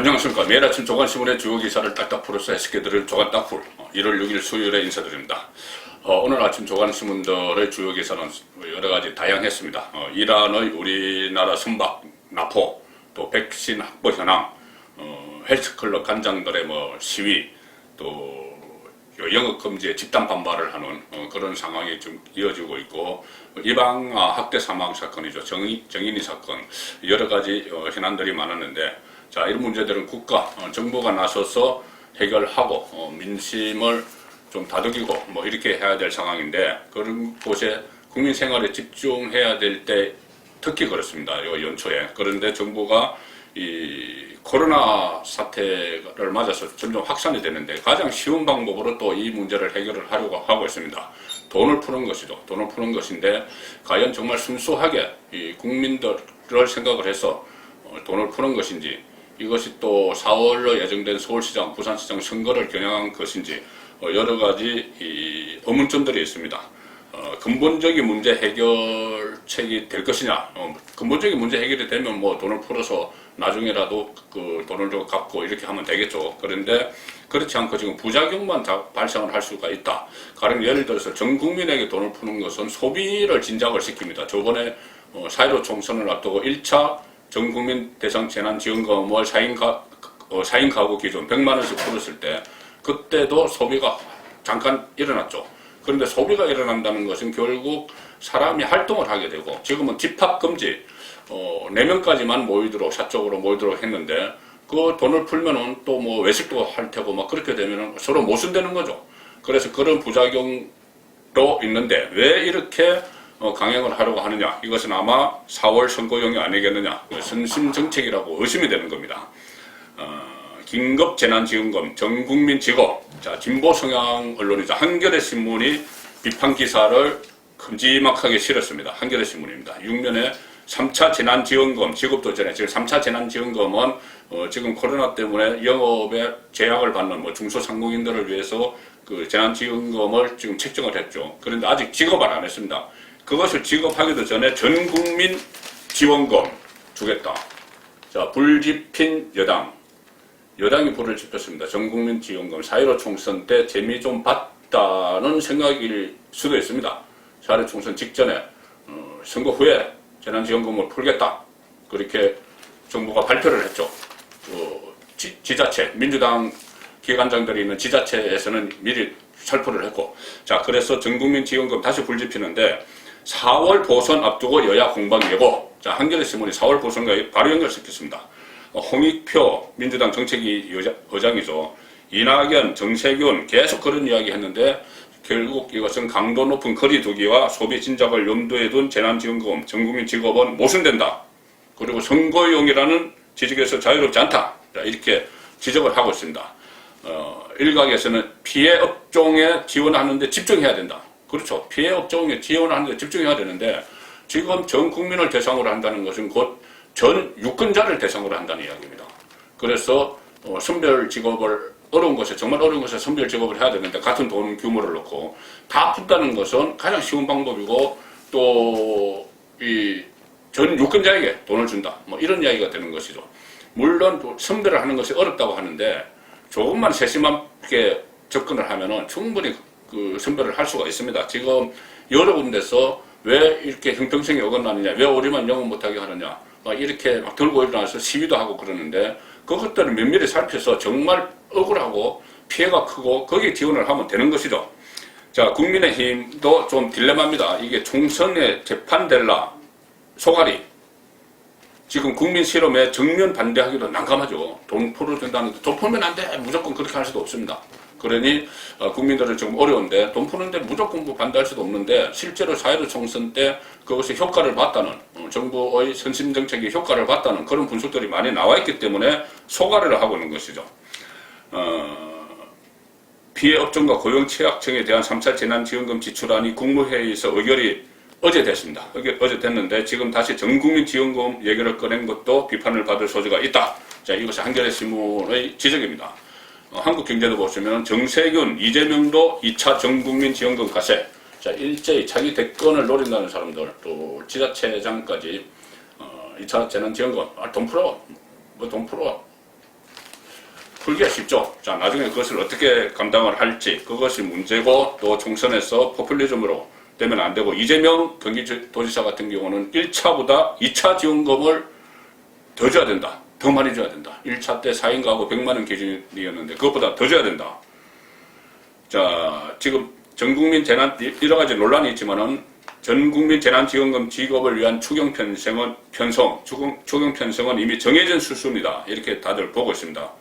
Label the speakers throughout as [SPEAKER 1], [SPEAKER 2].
[SPEAKER 1] 안녕하십니까. 매일 아침 조간신문의 주요 기사를 딱딱 풀어서 해석해드릴 조간 딱풀 1월 6일 수요일에 인사드립니다. 오늘 아침 조간신문들의 주요 기사는 여러가지 다양했습니다. 이란의 우리나라 선박 납포, 또 백신 확보 현황, 헬스클럽 관장들의 시위, 또 영업금지에 집단 반발을 하는 그런 상황이 좀 이어지고 있고, 이방아 학대 사망 사건이죠. 정인이 사건, 여러가지 현안들이 많았는데, 자, 이런 문제들은 정부가 나서서 해결하고 민심을 좀 다독이고 이렇게 해야 될 상황인데, 그런 곳에 국민 생활에 집중해야 될 때 특히 그렇습니다. 연초에. 그런데 정부가 이 코로나 사태를 맞아서 점점 확산이 되는데, 가장 쉬운 방법으로 또 이 문제를 해결을 하려고 하고 있습니다. 돈을 푸는 것이죠. 돈을 푸는 것인데, 과연 정말 순수하게 이 국민들을 생각을 해서 돈을 푸는 것인지, 이것이 또 4월로 예정된 서울시장, 부산시장 선거를 겨냥한 것인지 여러 가지 의문점들이 있습니다. 근본적인 문제 해결책이 될 것이냐? 근본적인 문제 해결이 되면 돈을 풀어서 나중에라도 그 돈을 좀 갚고 이렇게 하면 되겠죠. 그런데 그렇지 않고 지금 부작용만 발생을 할 수가 있다. 가령 예를 들어서 전 국민에게 돈을 푸는 것은 소비를 진작을 시킵니다. 저번에 4.15 총선을 앞두고 1차 전국민 대상 재난지원금을 4인 가구 기준 100만 원씩 풀었을 때, 그때도 소비가 잠깐 일어났죠. 그런데 소비가 일어난다는 것은 결국 사람이 활동을 하게 되고, 지금은 집합금지 4명까지만 모이도록, 사적으로 모이도록 했는데, 그 돈을 풀면은 또 외식도 할 테고 그렇게 되면은 서로 모순되는 거죠. 그래서 그런 부작용도 있는데 왜 이렇게 강행을 하려고 하느냐? 이것은 아마 4월 선거용이 아니겠느냐? 선심정책이라고 의심이 되는 겁니다. 긴급 재난지원금, 전국민 지급. 자, 진보 성향 언론이죠. 한겨레 신문이 비판 기사를 큼지막하게 실었습니다. 한겨레 신문입니다. 6면에 3차 재난지원금 지급도 전에, 지금 3차 재난지원금은 지금 코로나 때문에 영업에 제약을 받는 중소상공인들을 위해서 그 재난지원금을 지금 책정을 했죠. 그런데 아직 지급을 안 했습니다. 그것을 지급하기도 전에 전국민 지원금 주겠다. 자, 불집힌 여당이 불을 지폈습니다. 전국민 지원금. 4.15 총선 때 재미 좀 봤다는 생각일 수도 있습니다. 4.15 총선 직전에 선거 후에 재난지원금을 풀겠다. 그렇게 정부가 발표를 했죠. 지자체, 민주당 기관장들이 있는 지자체에서는 미리 살포를 했고, 자, 그래서 전국민 지원금 다시 불집히는데, 4월 보선 앞두고 여야 공방 예고. 자, 한겨레 신문이 4월 보선과 바로 연결시켰습니다. 홍익표 민주당 정책위 의장이죠. 이낙연, 정세균 계속 그런 이야기 했는데, 결국 이것은 강도 높은 거리두기와 소비 진작을 염두에 둔 재난지원금, 전국민 지급은 모순된다. 그리고 선거용이라는 지적에서 자유롭지 않다. 자, 이렇게 지적을 하고 있습니다. 일각에서는 피해 업종에 지원하는데 집중해야 된다. 그렇죠. 피해 업종에 지원하는데 집중해야 되는데, 지금 전 국민을 대상으로 한다는 것은 곧 전 유권자를 대상으로 한다는 이야기입니다. 그래서 선별 직업을 정말 어려운 것에 선별 직업을 해야 되는데, 같은 돈 규모를 놓고 다 푼다는 것은 가장 쉬운 방법이고, 또 이 전 유권자에게 돈을 준다. 이런 이야기가 되는 것이죠. 물론 선별을 하는 것이 어렵다고 하는데, 조금만 세심하게 접근을 하면은 충분히 그 선별을 할 수가 있습니다. 지금 여러 군데서 왜 이렇게 형평성이 어긋나느냐, 왜 우리만 영업 못하게 하느냐, 이렇게 들고 일어나서 시위도 하고 그러는데, 그것들을 면밀히 살펴서 정말 억울하고 피해가 크고 거기에 지원을 하면 되는 것이죠. 자, 국민의힘도 좀 딜레마입니다. 이게 총선에 재판될라 소가리. 지금 국민 실험에 정면 반대하기도 난감하죠. 돈 풀어준다는데, 돈 풀면 안 돼. 무조건 그렇게 할 수도 없습니다. 그러니 국민들은 지금 어려운데, 돈 푸는데 무조건 반대할 수도 없는데, 실제로 4.15 총선 때 그것이 효과를 봤다는, 정부의 선심정책이 효과를 봤다는 그런 분석들이 많이 나와 있기 때문에 소가리를 하고 있는 것이죠. 피해 업종과 고용취약청에 대한 3차 재난지원금 지출안이 국무회의에서 의결이 어제 됐습니다. 어제 됐는데, 지금 다시 전국민 지원금 얘기를 꺼낸 것도 비판을 받을 소지가 있다. 자, 이것이 한겨레 신문의 지적입니다. 한국경제도 보시면 정세균, 이재명도 2차 전국민 지원금 가세. 자, 일제히 자기 대권을 노린다는 사람들, 또 지자체장까지 2차 재난지원금, 돈 풀어. 돈 풀어. 풀기가 쉽죠. 자, 나중에 그것을 어떻게 감당을 할지 그것이 문제고, 또 총선에서 포퓰리즘으로 되면 안 되고, 이재명 경기도지사 같은 경우는 1차보다 2차 지원금을 더 줘야 된다. 더 많이 줘야 된다. 1차 때 4인 가구 100만 원 기준이었는데 그것보다 더 줘야 된다. 자, 지금 전국민 재난, 여러 가지 논란이 있지만은 전국민 재난지원금 지급을 위한 추경 편성은 이미 정해진 수순이다. 이렇게 다들 보고 있습니다.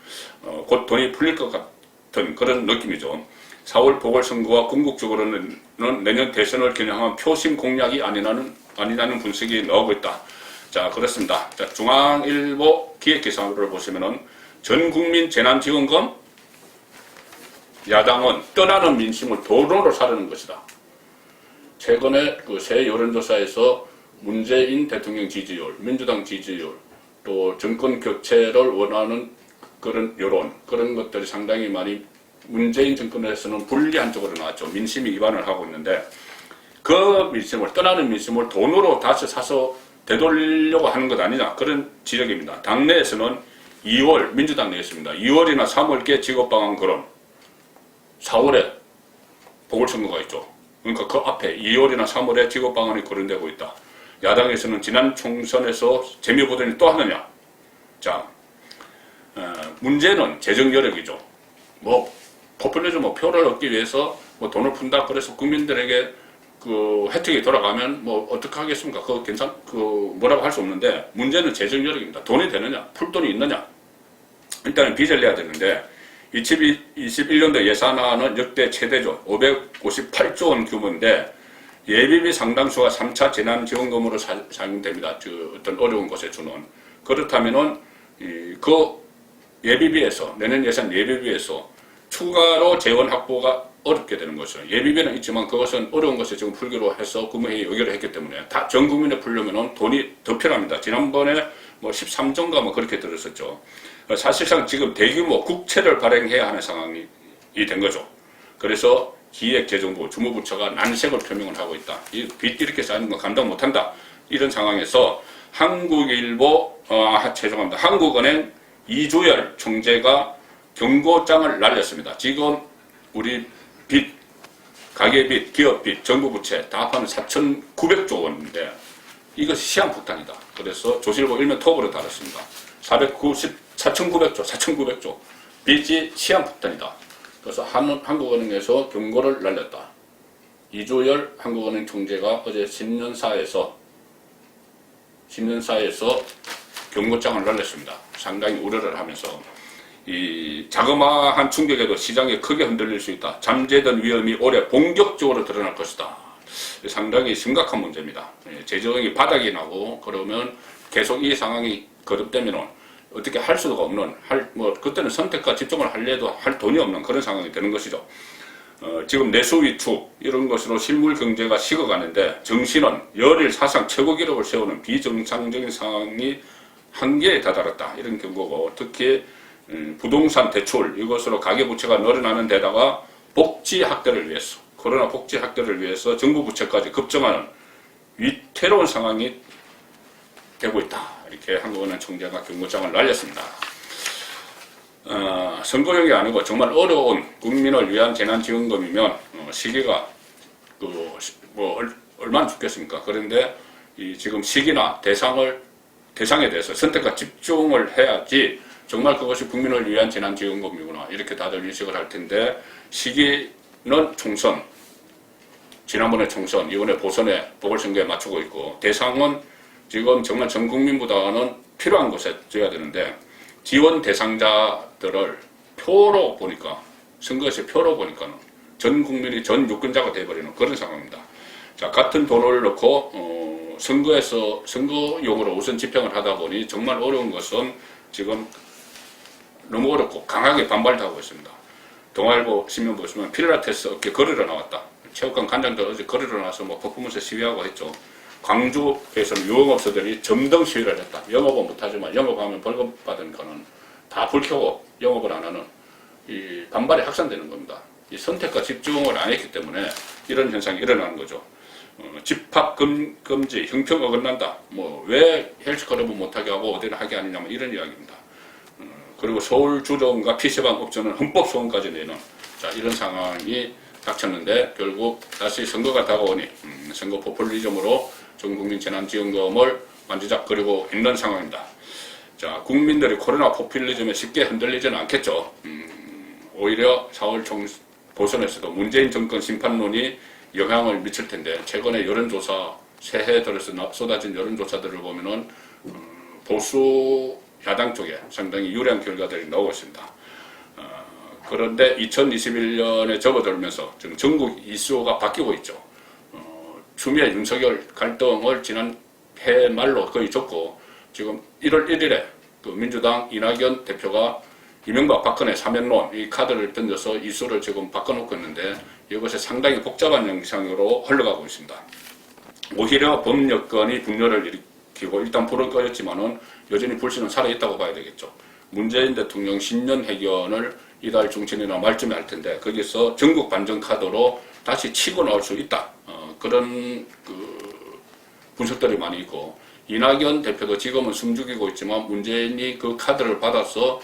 [SPEAKER 1] 곧 돈이 풀릴 것 같은 그런 느낌이죠. 4월 보궐선거와 궁극적으로는 내년 대선을 겨냥한 표심 공략이 아니라는 분석이 나오고 있다. 자, 그렇습니다. 자, 중앙일보 기획기사를 보시면은 전국민 재난지원금, 야당은 떠나는 민심을 돈으로 사려는 것이다. 최근에 그 새 여론조사에서 문재인 대통령 지지율, 민주당 지지율, 또 정권 교체를 원하는 그런 여론, 그런 것들이 상당히 많이 문재인 정권에서는 불리한 쪽으로 나왔죠. 민심이 위반을 하고 있는데, 그 민심을, 떠나는 민심을 돈으로 다시 사서 되돌리려고 하는 것 아니냐, 그런 지적입니다. 당내에서는 2월, 민주당 내였습니다. 2월이나 3월께 직업방한 거론, 4월에 보궐선거가 있죠. 그러니까 그 앞에 2월이나 3월에 직업방안이 거론되고 있다. 야당에서는 지난 총선에서 재미보더니 또 하느냐. 자, 문제는 재정 여력이죠. 뭐 포퓰리즘 표를 얻기 위해서 뭐 돈을 푼다. 그래서 국민들에게 그 혜택이 돌아가면 뭐 어떻게 하겠습니까? 뭐라고 할 수 없는데, 문제는 재정 여력입니다. 돈이 되느냐, 풀 돈이 있느냐. 일단은 빚을 내야 되는데, 2021년도 예산안은 역대 최대죠. 558조 원 규모인데, 예비비 상당수가 3차 재난지원금으로 사용됩니다. 어떤 어려운 곳에 주는. 그렇다면은 그 예비비에서, 내년 예산 예비비에서 추가로 재원 확보가 어렵게 되는 것이죠. 예비비는 있지만 그것은 어려운 것에 지금 풀기로 해서 국무회의에 의결을 했기 때문에 다 전 국민에 풀려면은 돈이 더 필요합니다. 지난번에 뭐 13조인가 뭐 그렇게 들었었죠. 사실상 지금 대규모 국채를 발행해야 하는 상황이 된 거죠. 그래서 기획재정부, 주무부처가 난색을 표명을 하고 있다. 이 빚 이렇게 쌓이는 거 감당 못한다. 이런 상황에서 한국은행 이주열 총재가 경고장을 날렸습니다. 지금 우리 빚, 가계빚, 기업빚, 정부부채 다 합하면 4,900조 원인데 이것이 시한폭탄이다. 그래서 조실보 일면 톱으로 달았습니다. 4,900조 빚이 시한폭탄이다. 그래서 한국은행에서 경고를 날렸다. 이주열 한국은행 총재가 어제 신년사에서 경고장을 날렸습니다. 상당히 우려를 하면서 이 자그마한 충격에도 시장이 크게 흔들릴 수 있다. 잠재된 위험이 올해 본격적으로 드러날 것이다. 상당히 심각한 문제입니다. 재정이 바닥이 나고 그러면 계속 이 상황이 거듭되면 어떻게 할 수가 없는, 그때는 선택과 집중을 하려도 할 돈이 없는 그런 상황이 되는 것이죠. 지금 내수 위축 이런 것으로 실물 경제가 식어가는데, 정시는 열일 사상 최고 기록을 세우는 비정상적인 상황이 한계에 다다랐다. 이런 경고고, 특히 부동산 대출 이것으로 가계부채가 늘어나는 데다가 복지 확대를 위해서, 코로나 복지 확대를 위해서 정부 부채까지 급증하는 위태로운 상황이 되고 있다. 이렇게 한국은행 총재가 경고장을 날렸습니다. 선거용이 아니고 정말 어려운 국민을 위한 재난지원금이면 시기가 얼마나 좋겠습니까? 그런데 지금 시기나 대상에 대해서 선택과 집중을 해야지 정말 그것이 국민을 위한 재난지원금이구나 이렇게 다들 인식을 할 텐데, 시기는 총선, 지난번에 총선, 이번에 보궐선거에 맞추고 있고, 대상은 지금 정말 전 국민보다는 필요한 곳에 줘야 되는데, 지원 대상자들을 표로 보니까, 선거에서 표로 보니까는 전 국민이 전 유권자가 되어버리는 그런 상황입니다. 자, 같은 돈을 넣고 선거용으로 우선 집행을 하다 보니 정말 어려운 것은 지금 너무 어렵고 강하게 반발도 하고 있습니다. 동아일보 신문 보시면 필라테스 업계 거리로 나왔다. 체육관 관장들 어제 거리로 나와서 퍼포먼스 시위하고 했죠. 광주에서는 유흥업소들이 점등 시위를 했다. 영업은 못하지만 영업하면 벌금 받은 거는 다 불켜고 영업을 안 하는 이 반발이 확산되는 겁니다. 이 선택과 집중을 안 했기 때문에 이런 현상이 일어나는 거죠. 집합 금지, 형평 어긋난다. 왜 헬스클럽은 못하게 하고 어디를 하게 하느냐, 이런 이야기입니다. 그리고 서울 주점과 PC방 업체는 헌법 소원까지 내는 이런 상황이 닥쳤는데 결국 다시 선거가 다가오니 선거 포퓰리즘으로 전 국민 재난지원금을 만지작거리고 있는 상황입니다. 자, 국민들이 코로나 포퓰리즘에 쉽게 흔들리지는 않겠죠. 오히려 4월 보선에서도 문재인 정권 심판론이 영향을 미칠 텐데 최근에 여론조사 새해 들어서 쏟아진 여론조사들을 보면은 보수 야당 쪽에 상당히 유리한 결과들이 나오고 있습니다. 그런데 2021년에 접어들면서 지금 전국 이슈가 바뀌고 있죠. 추미애 윤석열 갈등을 지난 해 말로 거의 접고 지금 1월 1일에 그 민주당 이낙연 대표가 이명박 박근혜 사면론 이 카드를 던져서 이슈를 지금 바꿔놓고 있는데 이것이 상당히 복잡한 양상으로 흘러가고 있습니다. 오히려 범여권이 분열을 일으키고 일단 불은 꺼졌지만은 여전히 불씨는 살아있다고 봐야 되겠죠. 문재인 대통령 신년 회견을 이달 중순이나 말쯤에 할 텐데 거기서 전국 반전 카드로 다시 치고 나올 수 있다. 그런 분석들이 많이 있고 이낙연 대표도 지금은 숨죽이고 있지만 문재인이 그 카드를 받아서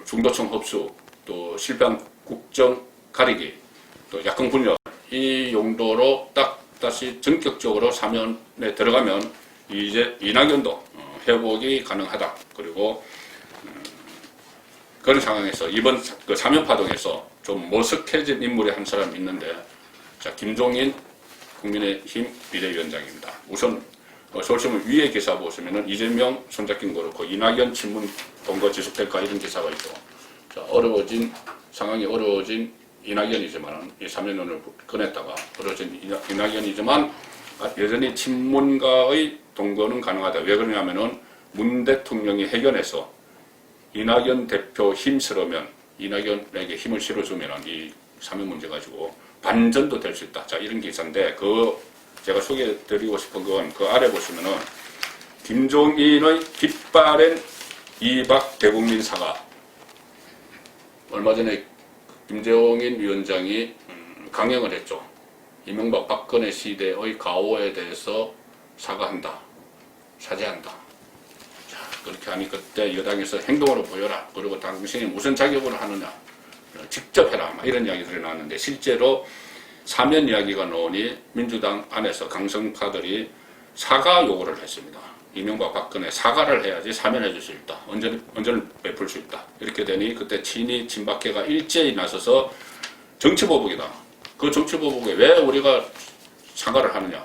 [SPEAKER 1] 중도층 흡수 또 실패한 국정 가리기 또 야권 분열 이 용도로 딱 다시 전격적으로 사면에 들어가면 이제 이낙연도 회복이 가능하다. 그리고 그런 상황에서 이번 그 사면 파동에서 좀 머쓱해진 인물이 한 사람 있는데 자, 김종인 국민의힘 비대위원장입니다. 우선 서울신문 위에 기사 보시면은 이재명 손잡긴 거 그렇고 이낙연 친문 동거 지속될까 이런 기사가 있고 자, 상황이 어려워진 이낙연이지만 이 사면론을 꺼냈다가 어려워진 이낙연이지만 여전히 친문과의 동거는 가능하다. 왜 그러냐면은 문 대통령이 해견에서 이낙연 대표 힘쓰려면 이낙연에게 힘을 실어주면 이 사면 문제 가지고 반전도 될 수 있다. 자, 이런 기사인데 제가 소개해드리고 싶은 건 그 아래 보시면은 김종인의 깃바랜 이박 대국민 사과. 얼마 전에 김종인 위원장이 강행을 했죠. 이명박 박근혜 시대의 가오에 대해서 사과한다. 사죄한다. 자, 그렇게 하니 그때 여당에서 행동으로 보여라. 그리고 당신이 무슨 자격으로 하느냐. 직접 해라. 이런 이야기들이 나왔는데 실제로 사면 이야기가 나오니 민주당 안에서 강성파들이 사과 요구를 했습니다. 이명박 박근혜 사과를 해야지 사면해 줄 수 있다. 언제를 베풀 수 있다. 이렇게 되니 그때 친이 친박계가 일제히 나서서 정치보복이다. 그 정치보복에 왜 우리가 사과를 하느냐.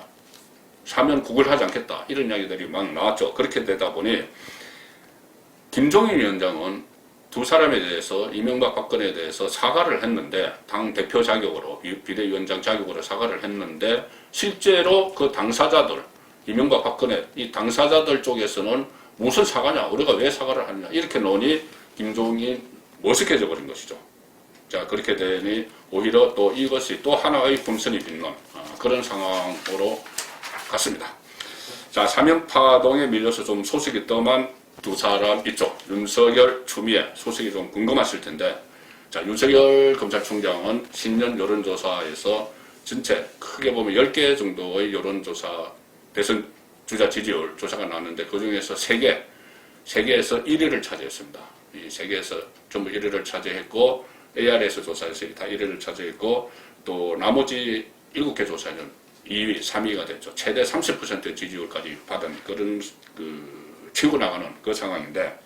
[SPEAKER 1] 사면 구걸하지 않겠다. 이런 이야기들이 막 나왔죠. 그렇게 되다 보니 김종인 위원장은 두 사람에 대해서 이명박 박근혜에 대해서 사과를 했는데 당 대표 자격으로 비대위원장 자격으로 사과를 했는데 실제로 그 당사자들 이명박 박근혜 이 당사자들 쪽에서는 무슨 사과냐 우리가 왜 사과를 하느냐 이렇게 논이 김종인 머쓱해져 버린 것이죠. 자 그렇게 되니 오히려 또 이것이 또 하나의 분선이 빚는 그런 상황으로 갔습니다. 자 사면파동에 밀려서 좀 소식이 뜸한 두 사람 있죠. 윤석열, 추미애 소식이 좀 궁금하실 텐데 자 윤석열 검찰총장은 신년 여론조사에서 전체 크게 보면 10개 정도의 여론조사 대선 주자 지지율 조사가 나왔는데 그 중에서 3개에서 1위를 차지했습니다. 이 3개에서 전부 1위를 차지했고 ARS 조사에서 다 1위를 차지했고 또 나머지 7개 조사는 2위, 3위가 됐죠. 최대 30% 지지율까지 받은 그런 치고 나가는 그 상황인데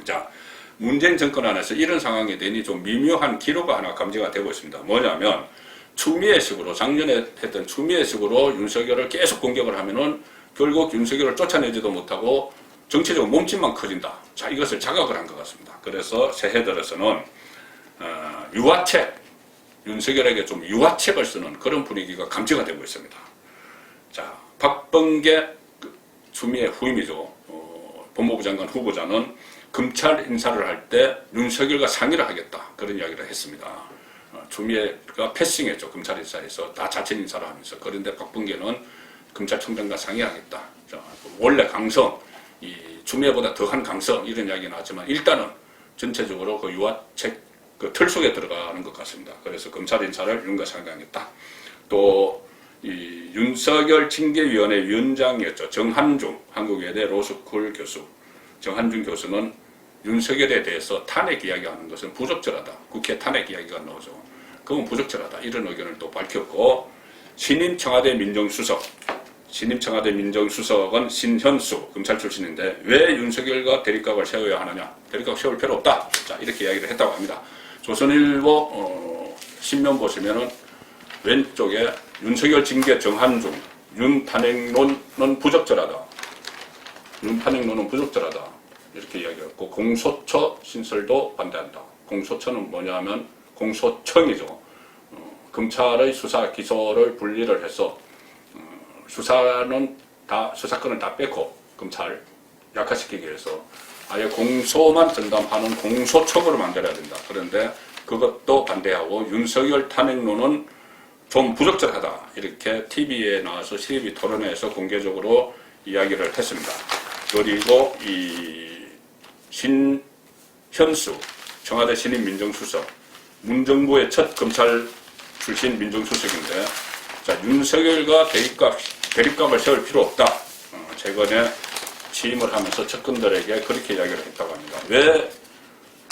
[SPEAKER 1] 자 문재인 정권 안에서 이런 상황이 되니 좀 미묘한 기로가 하나 감지가 되고 있습니다. 뭐냐면 추미애식으로 작년에 했던 추미애식으로 윤석열을 계속 공격을 하면은 결국 윤석열을 쫓아내지도 못하고 정치적으로 몸집만 커진다. 자 이것을 자각을 한 것 같습니다. 그래서 새해 들어서는 유화책 윤석열에게 좀 유화책을 쓰는 그런 분위기가 감지가 되고 있습니다. 자 박범계 추미애 후임이죠. 법무부 장관 후보자는 검찰 인사를 할 때 윤석열과 상의를 하겠다. 그런 이야기를 했습니다. 추미애가 패싱했죠. 검찰 인사에서 다 자체 인사를 하면서. 그런데 박범계는 검찰총장과 상의하겠다. 자, 원래 강성, 이 추미애보다 더한 강성 이런 이야기는 하지만 일단은 전체적으로 그 유화책 그 틀 속에 들어가는 것 같습니다. 그래서 검찰 인사를 윤과 상의하겠다. 또 이 윤석열 징계위원회 위원장이었죠. 정한중 한국외대 로스쿨 교수. 정한중 교수는 윤석열에 대해서 탄핵 이야기하는 것은 부적절하다. 국회 탄핵 이야기가 나오죠. 그건 부적절하다. 이런 의견을 또 밝혔고, 신임 청와대 민정수석은 신현수 검찰 출신인데 왜 윤석열과 대립각을 세워야 하느냐? 대립각 세울 필요 없다. 자, 이렇게 이야기를 했다고 합니다. 조선일보 신면 보시면은 왼쪽에 윤석열 징계 정한 중 윤탄핵론은 부적절하다. 이렇게 이야기했고, 공소처 신설도 반대한다. 공소처는 뭐냐면 공소청이죠. 검찰의 수사 기소를 분리를 해서 수사권을 다 뺏고 검찰 약화시키기 위해서 아예 공소만 전담하는 공소청으로 만들어야 된다. 그런데 그것도 반대하고 윤석열 탄핵론은 좀 부적절하다. 이렇게 TV에 나와서 시립이 토론회에서 공개적으로 이야기를 했습니다. 그리고 이 신현수 청와대 신임 민정수석, 문정부의 첫 검찰 출신 민정수석인데, 자, 윤석열과 대립각을 세울 필요 없다. 최근에 취임을 하면서 측근들에게 그렇게 이야기를 했다고 합니다. 왜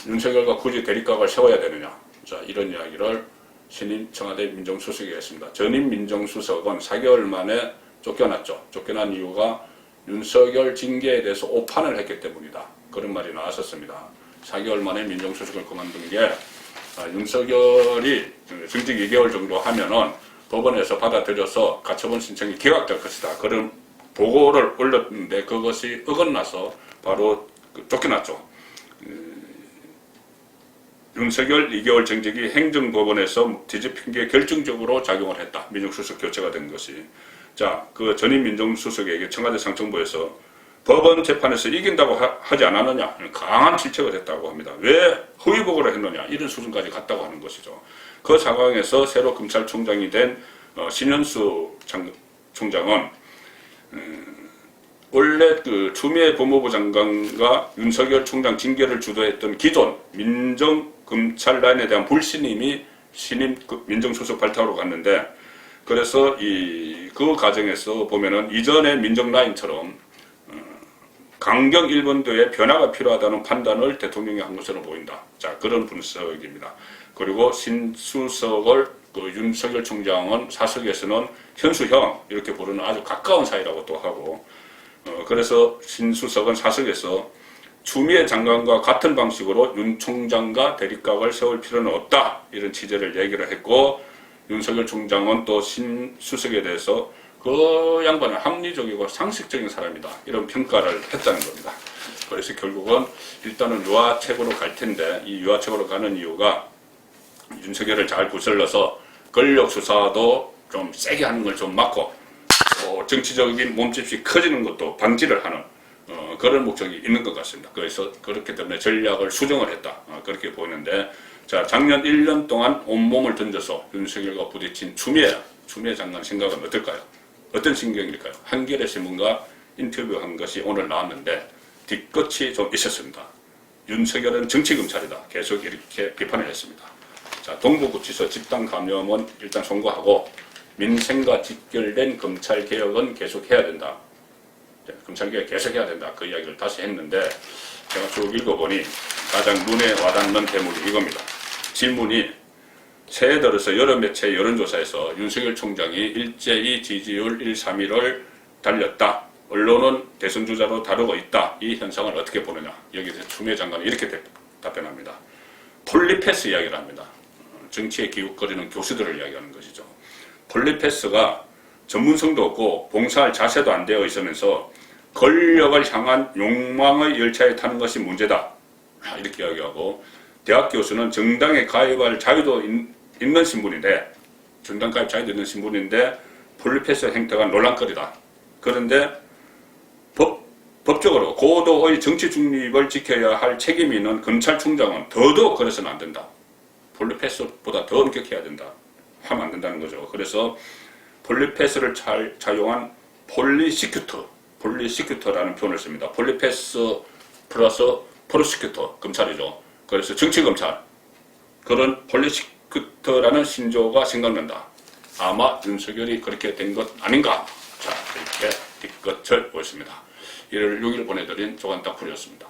[SPEAKER 1] 윤석열과 굳이 대립각을 세워야 되느냐? 자, 이런 이야기를 신임 청와대 민정수석이 했습니다. 전임 민정수석은 4개월 만에 쫓겨났죠. 쫓겨난 이유가 윤석열 징계에 대해서 오판을 했기 때문이다. 그런 말이 나왔었습니다. 4개월 만에 민정수석을 그만둔 게 윤석열이 정직 2개월 정도 하면은 법원에서 받아들여서 가처분 신청이 기각될 것이다. 그런 보고를 올렸는데 그것이 어긋나서 바로 쫓겨났죠. 윤석열 2개월 정직이 행정법원에서 뒤집힌 게 결정적으로 작용을 했다. 민정수석 교체가 된 것이. 자, 그 전임 민정수석에게 청와대 상정부에서 법원 재판에서 이긴다고 하지 않았느냐, 강한 질책을 했다고 합니다. 왜 허위보고를 했느냐, 이런 수준까지 갔다고 하는 것이죠. 그 상황에서 새로 검찰총장이 된 신현수 총장은 원래 그 추미애 법무부 장관과 윤석열 총장 징계를 주도했던 기존 민정검찰 라인에 대한 불신임이 신임 민정수석 발탁으로 갔는데, 그래서 그 과정에서 보면은 이전의 민정 라인처럼 강경 1번도의 변화가 필요하다는 판단을 대통령이 한 것으로 보인다. 자, 그런 분석입니다. 그리고 신수석을 윤석열 총장은 사석에서는 현수형 이렇게 부르는 아주 가까운 사이라고 또 하고, 그래서 신수석은 사석에서 추미애 장관과 같은 방식으로 윤 총장과 대립각을 세울 필요는 없다. 이런 취지를 얘기를 했고, 윤석열 총장은 또 신수석에 대해서 그 양반은 합리적이고 상식적인 사람이다. 이런 평가를 했다는 겁니다. 그래서 결국은 일단은 유화책으로 갈 텐데, 이 유화책으로 가는 이유가 윤석열을 잘 구슬러서 권력 수사도 좀 세게 하는 걸 좀 막고, 정치적인 몸집이 커지는 것도 방지를 하는 그런 목적이 있는 것 같습니다. 그래서 그렇기 때문에 전략을 수정을 했다. 그렇게 보이는데, 자, 작년 1년 동안 온몸을 던져서 윤석열과 부딪힌 추미애 장관 생각은 어떨까요? 어떤 신경일까요? 한겨레 신문과 인터뷰한 것이 오늘 나왔는데 뒤끝이 좀 있었습니다. 윤석열은 정치검찰이다. 계속 이렇게 비판을 했습니다. 자, 동부구치소 집단 감염은 일단 송구하고 민생과 직결된 검찰개혁은 계속해야 된다. 검찰개혁 계속해야 된다. 그 이야기를 다시 했는데, 제가 쭉 읽어보니 가장 눈에 와닿는 대목이 이겁니다. 질문이 새해 들어서 여러 매체 여론조사에서 윤석열 총장이 일제히 지지율 1, 3위를 달렸다. 언론은 대선주자로 다루고 있다. 이 현상을 어떻게 보느냐. 여기서 추미애 장관이 이렇게 답변합니다. 폴리패스 이야기를 합니다. 정치에 기웃거리는 교수들을 이야기하는 것이죠. 폴리패스가 전문성도 없고 봉사할 자세도 안 되어 있으면서 권력을 향한 욕망의 열차에 타는 것이 문제다. 이렇게 이야기하고, 대학 교수는 정당에 가입할 자유도 있는 신분인데, 정당 가입 자유도 있는 신분인데 폴리패스 행태가 논란거리다. 그런데 법적으로 고도의 정치 중립을 지켜야 할 책임이 있는 검찰총장은 더더욱 그래서는 안 된다. 폴리패스보다 더 엄격해야 된다. 하면 안 된다는 거죠. 그래서 폴리패스를 잘 차용한 폴리시큐터라는 표현을 씁니다. 폴리패스 플러스 프로시큐터, 검찰이죠. 그래서 정치검찰, 그런 폴리시큐터라는 신조가 생각난다. 아마 윤석열이 그렇게 된 것 아닌가. 자, 이렇게 뒷끝을 보였습니다. 1월 6일 보내드린 조간딱풀이었습니다.